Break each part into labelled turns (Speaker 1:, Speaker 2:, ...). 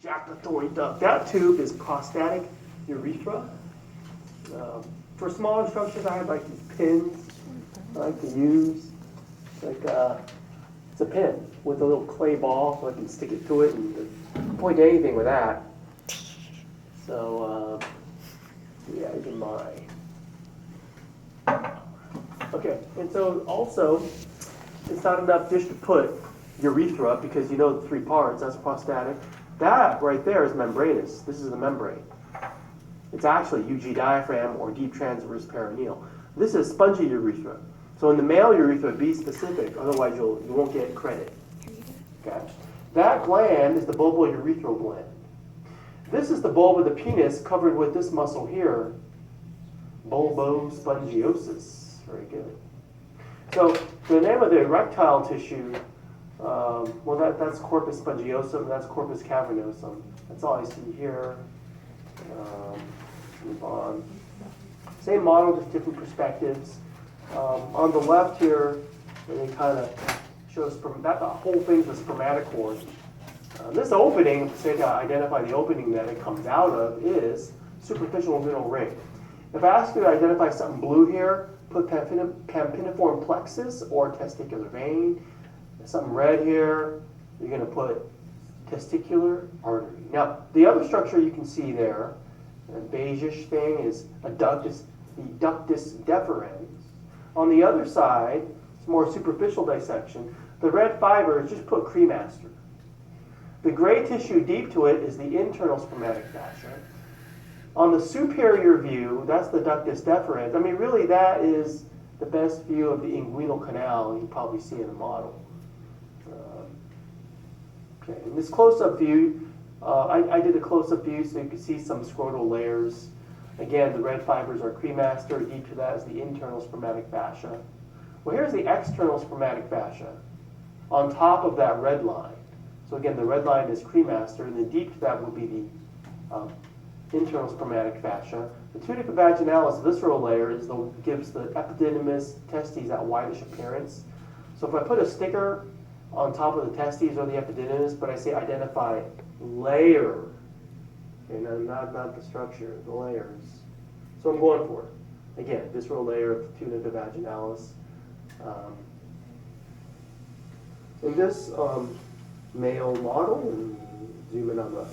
Speaker 1: ejaculatory duct. That tube is prostatic urethra. For smaller structures, I have like these pins I like to use. It's a pin with a little clay ball, so I can stick it to it and point to anything with that. So, yeah, even mine. Okay, and so also, it's not enough just to put urethra, because you know the three parts, that's prostatic. That right there is membranous. This is the membrane. It's actually UG diaphragm or deep transverse perineal. This is spongy urethra. So in the male urethra, be specific, otherwise you won't get credit. Okay? That gland is the bulbourethral gland. This is the bulb of the penis covered with this muscle here, bulbospongiosus. Very good. So the name of the erectile tissue, that's corpus spongiosum, that's corpus cavernosum. That's all I see here. Move on. Same model, just different perspectives. On the left here, it kind of shows that the whole thing's a spermatochore. This opening, say to identify the opening that it comes out of, is superficial inguinal ring. If I ask you to identify something blue here, put pampiniform plexus or testicular vein. Something red here, you're going to put testicular artery. Now, the other structure you can see there, a beigeish thing, is a ductus, the ductus deferens. On the other side, it's more superficial dissection. The red fiber is just put cremaster. The gray tissue deep to it is the internal spermatic fascia. On the superior view, that's the ductus deferens. I mean, really, that is the best view of the inguinal canal you probably see in the model. Okay, in this close-up view, I did a close-up view so you can see some scrotal layers. Again, the red fibers are cremaster. Deep to that is the internal spermatic fascia. Well, here's the external spermatic fascia on top of that red line. So again, the red line is cremaster, and then deep to that would be the internal spermatic fascia. The tunica vaginalis visceral layer gives the epididymis testes that whitish appearance. So if I put a sticker on top of the testes or the epididymis, but I say identify layer, okay, not the structure, the layers. So I'm going for it. Again, visceral layer of the tunica vaginalis. In this male model, and zoom in on the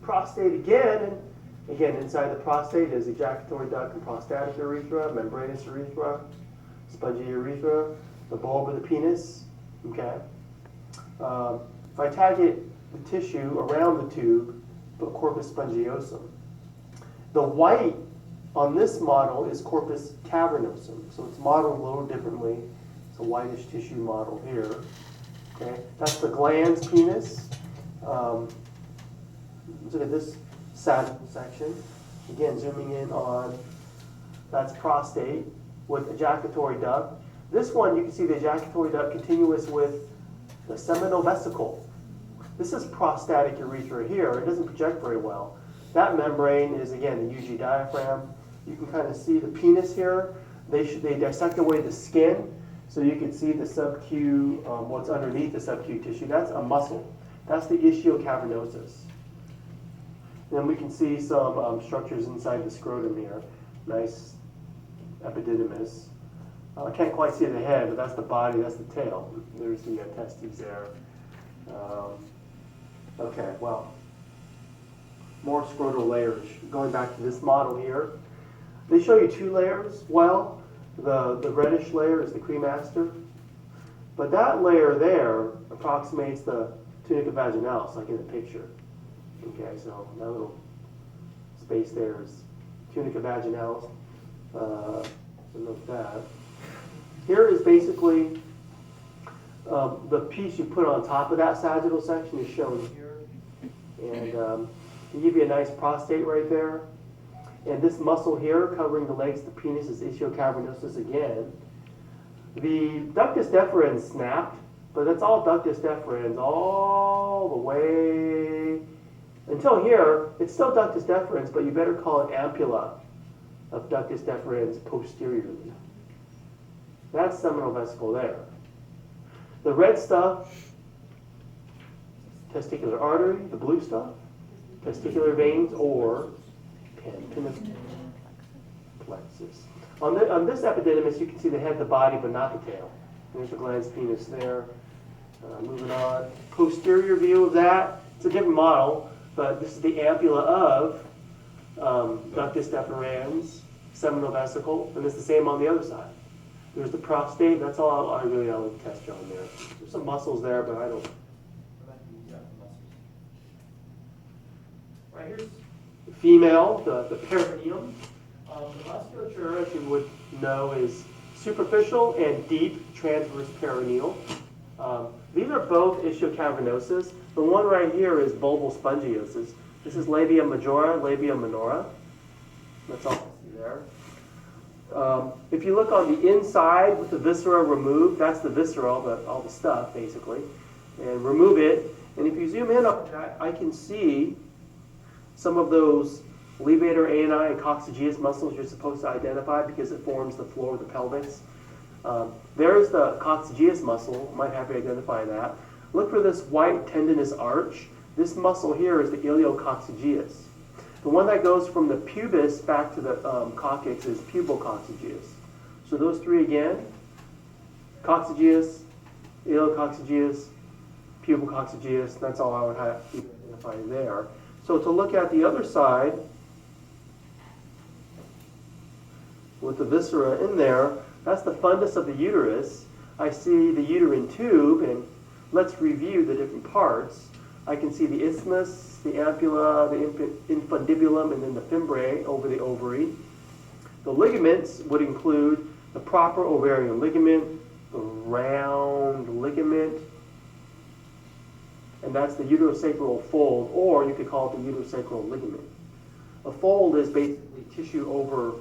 Speaker 1: prostate again, and again, inside the prostate is ejaculatory duct and prostatic urethra, membranous urethra, spongy urethra, the bulb of the penis. Okay. If I target the tissue around the tube, put corpus spongiosum. The white on this model is corpus cavernosum, so it's modeled a little differently. It's a whitish tissue model here. Okay, that's the glans penis. Look at this sagittal section. Again, zooming in on, that's prostate with ejaculatory duct. This one, you can see the ejaculatory duct continuous with the seminal vesicle. This is prostatic urethra here. It doesn't project very well. That membrane is, again, the UG diaphragm. You can kind of see the penis here. They dissect away the skin, so you can see the subcu, what's underneath the subcu tissue. That's a muscle. That's the ischiocavernosus. Then we can see some structures inside the scrotum here. Nice epididymis. I can't quite see the head, but that's the body, that's the tail. There's the testes there. Okay, well, more scrotal layers. Going back to this model here, they show you two layers. Well, the reddish layer is the cremaster, but that layer there approximates the tunica vaginalis, like in the picture. Okay, so that little space there is tunica vaginalis. Note that. Here is basically the piece you put on top of that sagittal section is shown here. And to give you a nice prostate right there. And this muscle here covering the legs, the penis, is ischiocavernosus again. The ductus deferens snapped, but that's all ductus deferens all the way until here. It's still ductus deferens, but you better call it ampulla of ductus deferens posteriorly. That's seminal vesicle there. The red stuff, testicular artery. The blue stuff, testicular veins, or pinnacle plexus. On this epididymis, you can see the head, the body, but not the tail. There's the glans penis there. Moving on. Posterior view of that. It's a different model, but this is the ampulla of ductus deferens, seminal vesicle, and it's the same on the other side. There's the prostate. That's all I really would test you on there. There's some muscles there, but I don't. Right, here's the female, the perineum. The musculature, as you would know, is superficial and deep transverse perineal. These are both ischiocavernosus. The one right here is bulbal spongiosis. This is labia majora, labia minora. That's all I see there. If you look on the inside with the viscera removed, that's the viscera, all the stuff basically, and remove it. And if you zoom in on that, I can see some of those levator ani and coccygeus muscles you're supposed to identify because it forms the floor of the pelvis. There's the coccygeus muscle. Might have to identify that. Look for this white tendinous arch. This muscle here is the iliococcygeus. The one that goes from the pubis back to the coccyx is pubococcygeus. So those three again: coccygeus, iliococcygeus, pubococcygeus. That's all I would have to identify there. So to look at the other side, with the viscera in there, that's the fundus of the uterus. I see the uterine tube, and let's review the different parts. I can see the isthmus, the ampulla, the infundibulum, and then the fimbriae over the ovary. The ligaments would include the proper ovarian ligament, the round ligament, and that's the uterosacral fold, or you could call it the uterosacral ligament. A fold is basically tissue over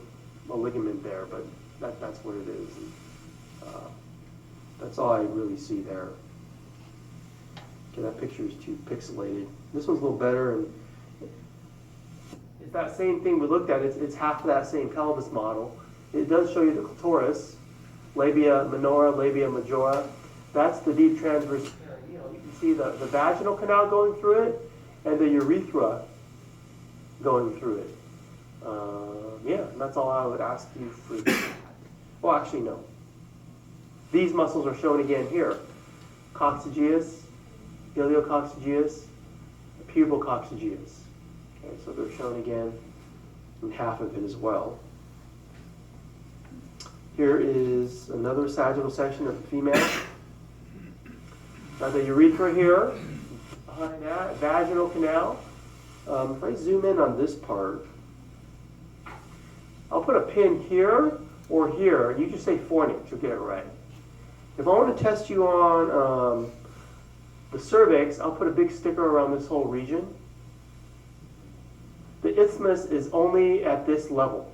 Speaker 1: a ligament there, but that's what it is. That's all I really see there. Okay, that picture is too pixelated. This one's a little better, and it's that same thing we looked at. It's half of that same pelvis model. It does show you the clitoris, labia minora, labia majora. That's the deep transverse. You can see the vaginal canal going through it, and the urethra going through it. Yeah, that's all I would ask you for. Well, actually, no. These muscles are shown again here. Coccygeus, iliococcygeus, pubococcygeus. Okay, so they're shown again in half of it as well. Here is another sagittal section of the female. Now the urethra here, behind that, vaginal canal. If I zoom in on this part, I'll put a pin here or here, and you just say fornix, you'll get it right. If I want to test you on the cervix, I'll put a big sticker around this whole region. The isthmus is only at this level.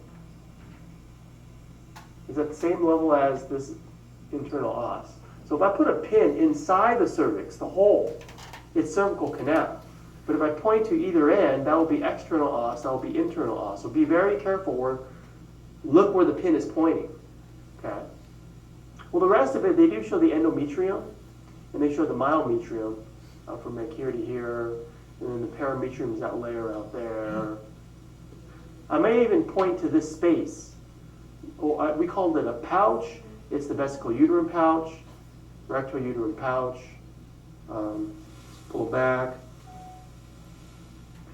Speaker 1: It's at the same level as this internal os. So if I put a pin inside the cervix, the hole, it's cervical canal. But if I point to either end, that will be external os, that will be internal os. So be very careful look where the pin is pointing. Okay? Well, the rest of it, they do show the endometrium, and they show the myometrium from like here to here, and then the parametrium is that layer out there. I may even point to this space. We called it a pouch. It's the vesico-uterine pouch, recto-uterine pouch. Pull back.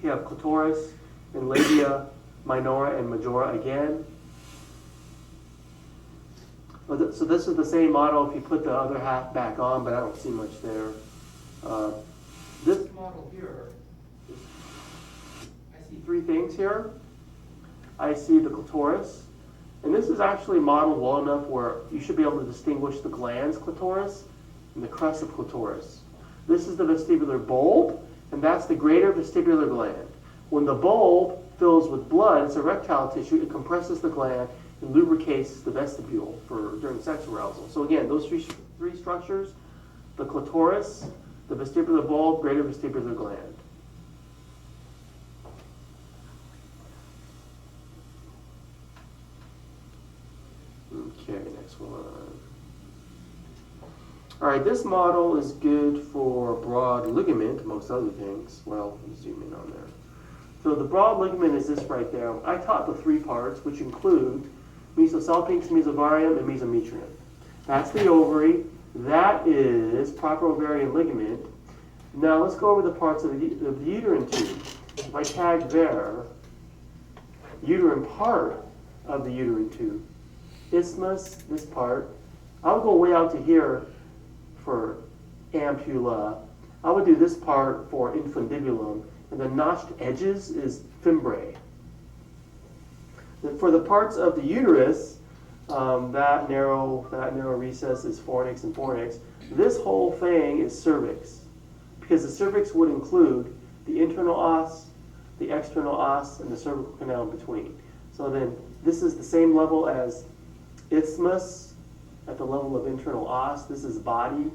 Speaker 1: You have clitoris and labia minora and majora again. So this is the same model if you put the other half back on, but I don't see much there. This model here, I see three things here. I see the clitoris, and this is actually modeled well enough where you should be able to distinguish the glans clitoris and the crest of clitoris. This is the vestibular bulb, and that's the greater vestibular gland. When the bulb fills with blood, it's erectile tissue, it compresses the gland and lubricates the vestibule during sex arousal. So again, those three structures, the clitoris, the vestibular bulb, greater vestibular gland. Okay, next one. All right, this model is good for broad ligament, amongst other things. Well, zoom in on there. So the broad ligament is this right there. I taught the three parts, which include mesosalpinx, mesovarium, and mesometrium. That's the ovary. That is proper ovarian ligament. Now let's go over the parts of the uterine tube. If I tag there, uterine part of the uterine tube, isthmus, this part. I'll go way out to here for ampulla. I would do this part for infundibulum, and the notched edges is fimbriae. Then for the parts of the uterus, that narrow recess is fornix and fornix. This whole thing is cervix, because the cervix would include the internal os, the external os, and the cervical canal in between. So then this is the same level as isthmus at the level of internal os. This is body,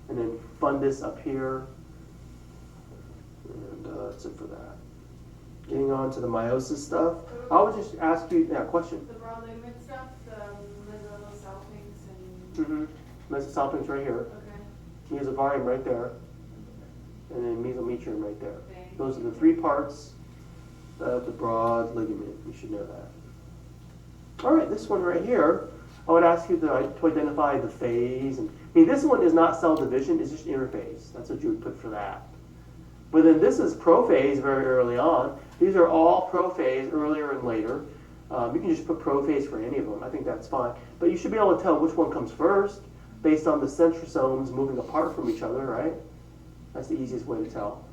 Speaker 1: and then fundus up here. And that's it for that. Getting on to the meiosis stuff, I would just ask you that question.
Speaker 2: The broad ligament stuff, the mesosalpinx and...
Speaker 1: Mesosalpinx right here,
Speaker 2: Okay.
Speaker 1: mesovarium right there, and then mesometrium right there.
Speaker 2: Okay.
Speaker 1: Those are the three parts of the broad ligament. You should know that. All right, this one right here, I would ask you to identify the phase. And I mean, this one is not cell division, it's just interphase. That's what you would put for that. But then this is prophase very early on. These are all prophase earlier and later. You can just put prophase for any of them. I think that's fine. But you should be able to tell which one comes first based on the centrosomes moving apart from each other, right? That's the easiest way to tell.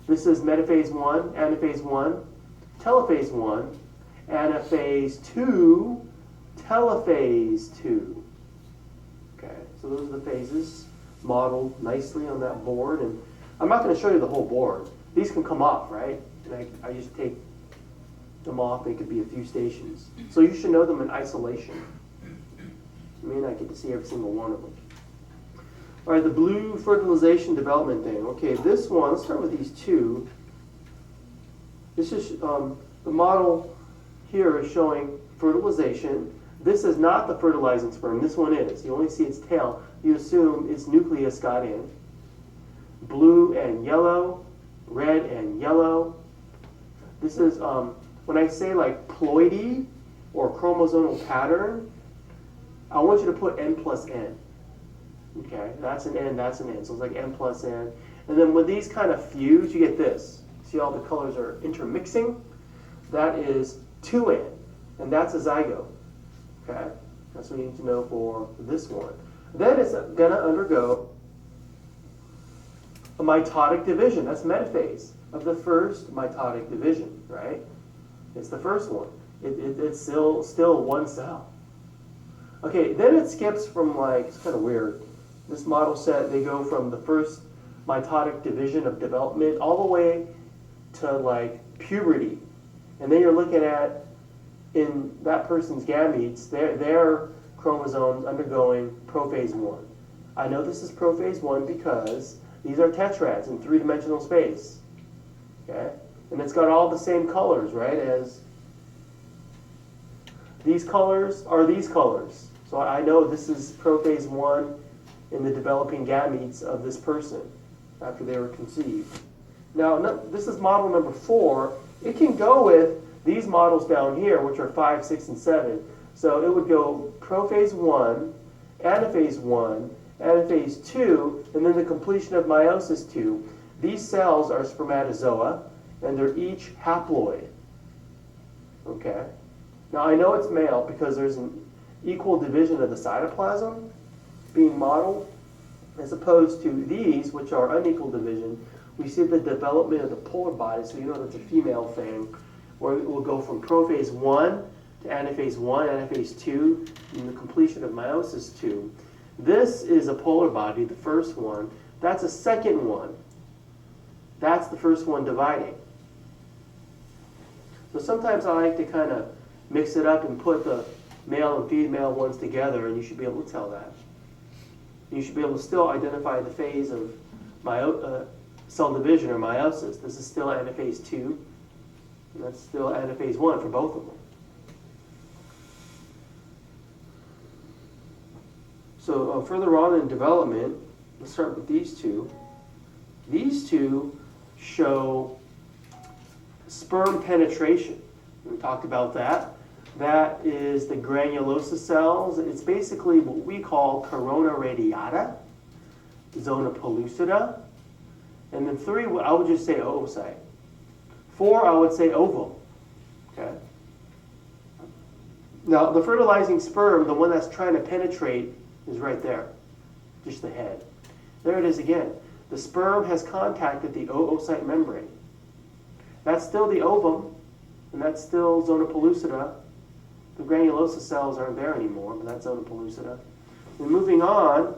Speaker 1: This is metaphase 1, anaphase 1, telophase 1, anaphase 2, telophase 2. Okay, so those are the phases modeled nicely on that board. And I'm not going to show you the whole board. These can come off, right? And I just take them off. They could be a few stations. So you should know them in isolation. You may not get to see every single one of them. All right, the blue fertilization development thing. Okay, this one, let's start with these two. This is the model here is showing fertilization. This is not the fertilizing sperm. This one is. You only see its tail. You assume its nucleus got in. Blue and yellow, red and yellow. This is, when I say like ploidy or chromosomal pattern, I want you to put N plus N. Okay, that's an N, that's an N. So it's like N plus N. And then when these kind of fuse, you get this. See all the colors are intermixing? That is 2N, and that's a zygote. Okay, that's what you need to know for this one. Then it's going to undergo a mitotic division. That's metaphase of the first mitotic division, right? It's the first one. It's still one cell. Okay, then it skips from like, it's kind of weird. This model set, they go from the first mitotic division of development all the way to like puberty. And then you're looking at, in that person's gametes, their chromosomes undergoing prophase 1. I know this is prophase 1 because these are tetrads in three-dimensional space. Okay? And it's got all the same colors, right? As these colors are these colors. So I know this is prophase 1 in the developing gametes of this person after they were conceived. Now, this is model number 4. It can go with these models down here, which are 5, 6, and 7. So it would go prophase 1, anaphase 1, anaphase 2, and then the completion of meiosis 2. These cells are spermatozoa, and they're each haploid. Okay? Now I know it's male because there's an equal division of the cytoplasm being modeled, as opposed to these, which are unequal division. We see the development of the polar body, so you know that's a female thing, where it will go from prophase 1 to anaphase 1, anaphase 2, and the completion of meiosis 2. This is a polar body, the first one. That's a second one. That's the first one dividing. So sometimes I like to kind of mix it up and put the male and female ones together, and you should be able to tell that. You should be able to still identify the phase of cell division or meiosis. This is still anaphase 2, and that's still anaphase 1 for both of them. So further on in development, let's start with these two. These two show sperm penetration. We talked about that. That is the granulosa cells. It's basically what we call corona radiata, zona pellucida. And then 3, I would just say oocyte. 4, I would say ovum. Okay. Now, the fertilizing sperm, the one that's trying to penetrate, is right there, just the head. There it is again. The sperm has contacted the oocyte membrane. That's still the ovum, and that's still zona pellucida. The granulosa cells aren't there anymore, but that's zona pellucida. And moving on,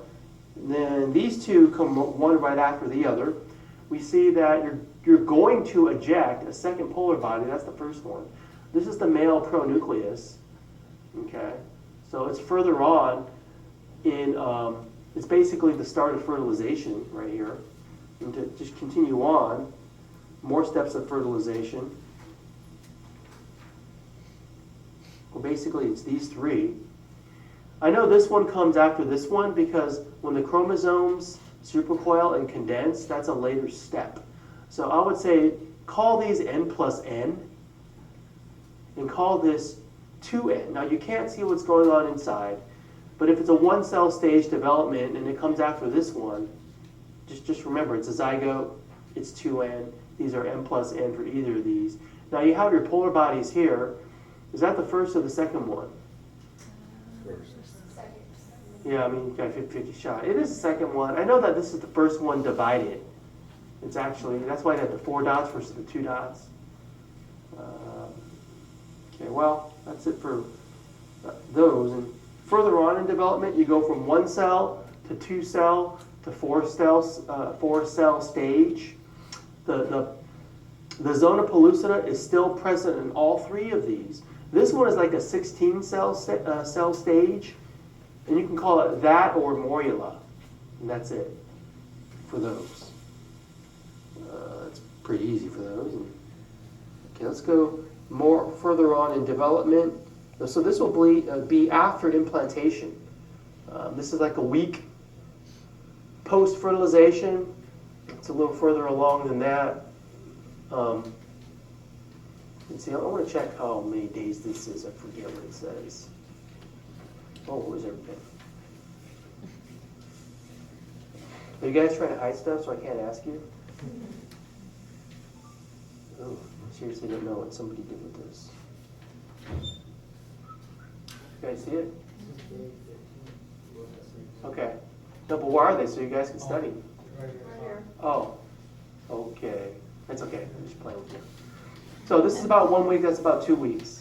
Speaker 1: then these two come one right after the other. We see that you're going to eject a second polar body. That's the first one. This is the male pronucleus. Okay, so it's further on in. It's basically the start of fertilization right here. And to just continue on, more steps of fertilization. Well, basically, it's these 3. I know this one comes after this one because when the chromosomes supercoil and condense, that's a later step. So I would say call these n plus n and call this 2n. Now you can't see what's going on inside, but if it's a 1-cell stage development and it comes after this one, just remember it's a zygote, it's 2n. These are n plus n for either of these. Now you have your polar bodies here. Is that the first or the second one? Yeah, I mean, you got a 50-50 shot. It is the second one. I know that this is the first one divided. It's actually, that's why I have the 4 dots versus the 2 dots. Okay, well, that's it for those. And further on in development, you go from 1 cell to 2 cell to 4 cell stage. The zona pellucida is still present in all 3 of these. This one is like a 16 cell stage. And you can call it that or morula. And that's it for those. It's pretty easy for those. Okay, let's go more further on in development. So this will be after implantation. This is like a week post-fertilization. It's a little further along than that. Let's see, I want to check how many days this is. I forget what it says. Oh, where's everything? Are you guys trying to hide stuff so I can't ask you? Oh, I seriously don't know what somebody did with this. You guys see it? Okay. No, but where are they so you guys can study?
Speaker 2: Right here.
Speaker 1: Oh, okay. That's okay. I'm just playing with you. So this is about 1 week. That's about 2 weeks.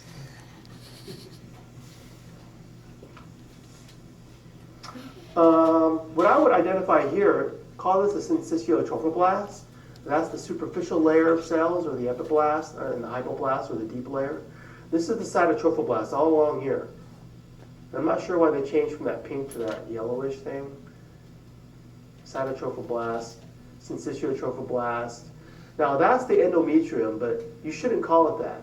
Speaker 1: What I would identify here, call this a syncytiotrophoblast. That's the superficial layer of cells, or the epiblast, and the hypoblast, or the deep layer. This is the cytotrophoblast, all along here. I'm not sure why they changed from that pink to that yellowish thing. Cytotrophoblast, syncytiotrophoblast. Now that's the endometrium, but you shouldn't call it that.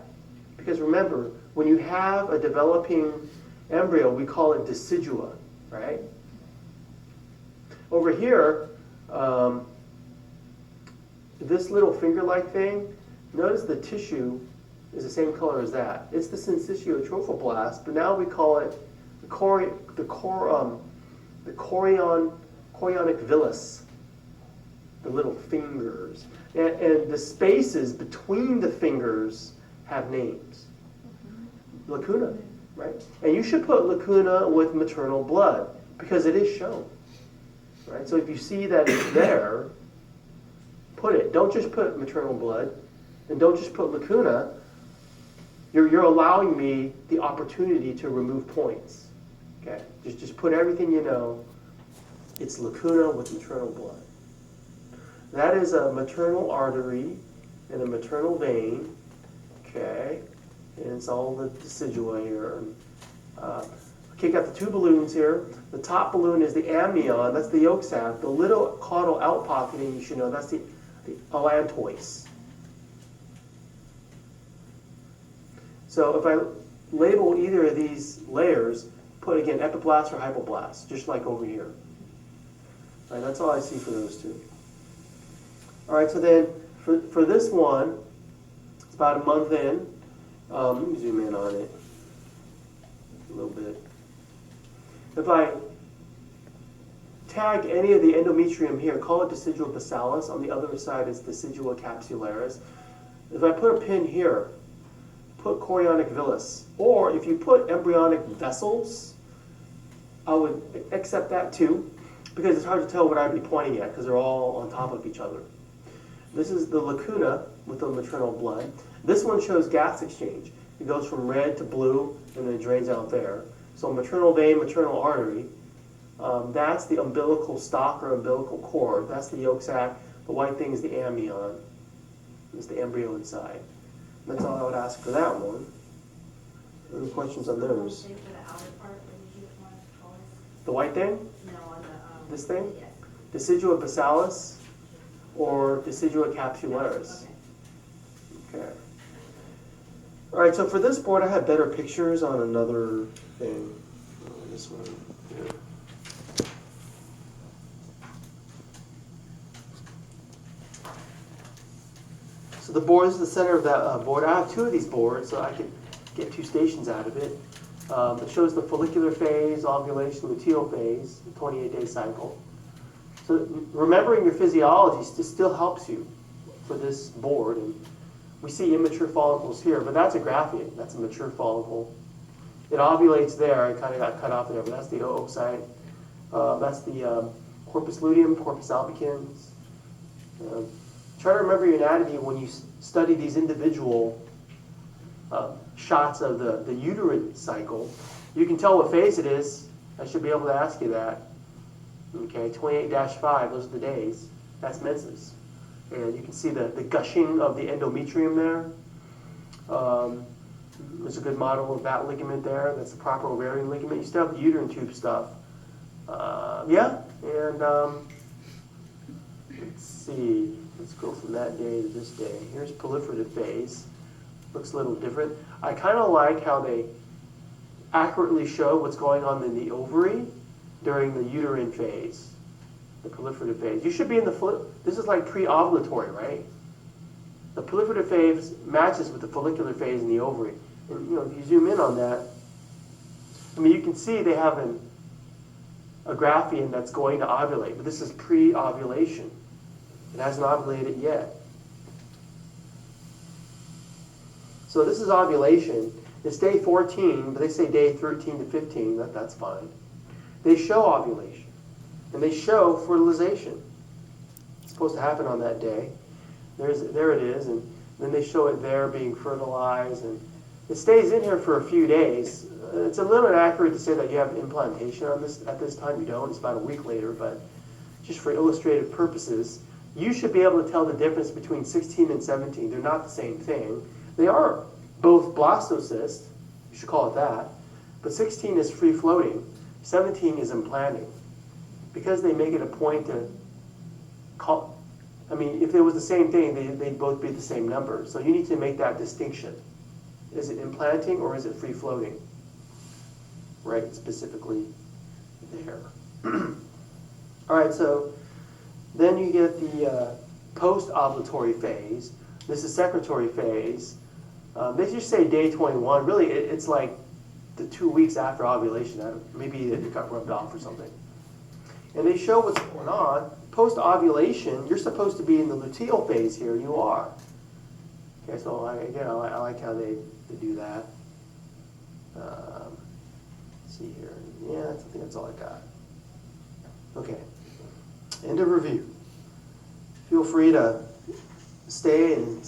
Speaker 1: Because remember, when you have a developing embryo, we call it decidua, right? Over here, this little finger-like thing, notice the tissue is the same color as that. It's the syncytiotrophoblast, but now we call it the chorionic villus, the little fingers. And the spaces between the fingers have names. Lacuna, right? And you should put lacuna with maternal blood, because it is shown. Right? So if you see that it's there, put it. Don't just put maternal blood, and don't just put lacuna. You're allowing me the opportunity to remove points. Okay? Just put everything you know. It's lacuna with maternal blood. That is a maternal artery and a maternal vein. Okay? And it's all the decidua here. Okay, got the 2 balloons here. The top balloon is the amnion, that's the yolk sac. The little caudal outpocketing, you should know, that's the allantois. So if I label either of these layers, put again epiblast or hypoblast, just like over here. All right, that's all I see for those 2. All right, so then for this one, it's about a month in. Let me zoom in on it a little bit. If I tag any of the endometrium here, call it decidual basalis. On the other side is decidual capsularis. If I put a pin here, put chorionic villus. Or if you put embryonic vessels, I would accept that too, because it's hard to tell what I'd be pointing at because they're all on top of each other. This is the lacuna with the maternal blood. This one shows gas exchange. It goes from red to blue and then it drains out there. So maternal vein, maternal artery. That's the umbilical stalk or umbilical cord. That's the yolk sac. The white thing is the amnion. It's the embryo inside. That's all I would ask for that one. Any questions on those?
Speaker 2: For the outer part, what did you want to call it?
Speaker 1: The white thing?
Speaker 2: No, on the,
Speaker 1: This thing?
Speaker 2: yes.
Speaker 1: Decidua basalis or Decidua capsularis.
Speaker 2: Okay.
Speaker 1: Okay. All right, so for this board, I had better pictures on another thing. This one here. So the board is the center of that board. I have two of these boards, so I could get two stations out of it. It shows the follicular phase, ovulation, luteal phase, the 28-day cycle. So remembering your physiology still helps you for this board. And we see immature follicles here, but that's a Graafian. That's a mature follicle. It ovulates there. It kind of got cut off there, but that's the oocyte. That's the corpus luteum, corpus albicans. Try to remember your anatomy when you study these individual shots of the uterine cycle. You can tell what phase it is. I should be able to ask you that. Okay, 28-5, those are the days. That's menses. And you can see the gushing of the endometrium there. There's a good model of that ligament there. That's the proper ovarian ligament. You still have the uterine tube stuff. Yeah, and let's see. Let's go from that day to this day. Here's proliferative phase. Looks a little different. I kind of like how they accurately show what's going on in the ovary during the uterine phase, the proliferative phase. You should be in the, this is like pre-ovulatory, right? The proliferative phase matches with the follicular phase in the ovary. And you know, if you zoom in on that, I mean, you can see they have a Graafian that's going to ovulate, but this is pre-ovulation. It hasn't ovulated yet. So this is ovulation. It's day 14, but they say day 13 to 15. That's fine. They show ovulation, and they show fertilization. It's supposed to happen on that day. There it is, and then they show it there being fertilized, and it stays in here for a few days. It's a little inaccurate to say that you have implantation on this at this time. You don't. It's about a week later, but just for illustrative purposes, you should be able to tell the difference between 16 and 17. They're not the same thing. They are both blastocysts. You should call it that. But 16 is free-floating. 17 is implanting. Because they make it a point to call, I mean, if it was the same thing, they'd both be the same number. So you need to make that distinction. Is it implanting or is it free-floating? Right, specifically there. All right, so then you get the post-ovulatory phase. This is secretory phase. They just say day 21. Really, it's like the 2 weeks after ovulation. Maybe it got rubbed off or something. And they show what's going on. Post-ovulation, you're supposed to be in the luteal phase here. You are. Okay, so I like how they do that. Let's see here. Yeah, I think that's all I got. Okay. End of review. Feel free to stay and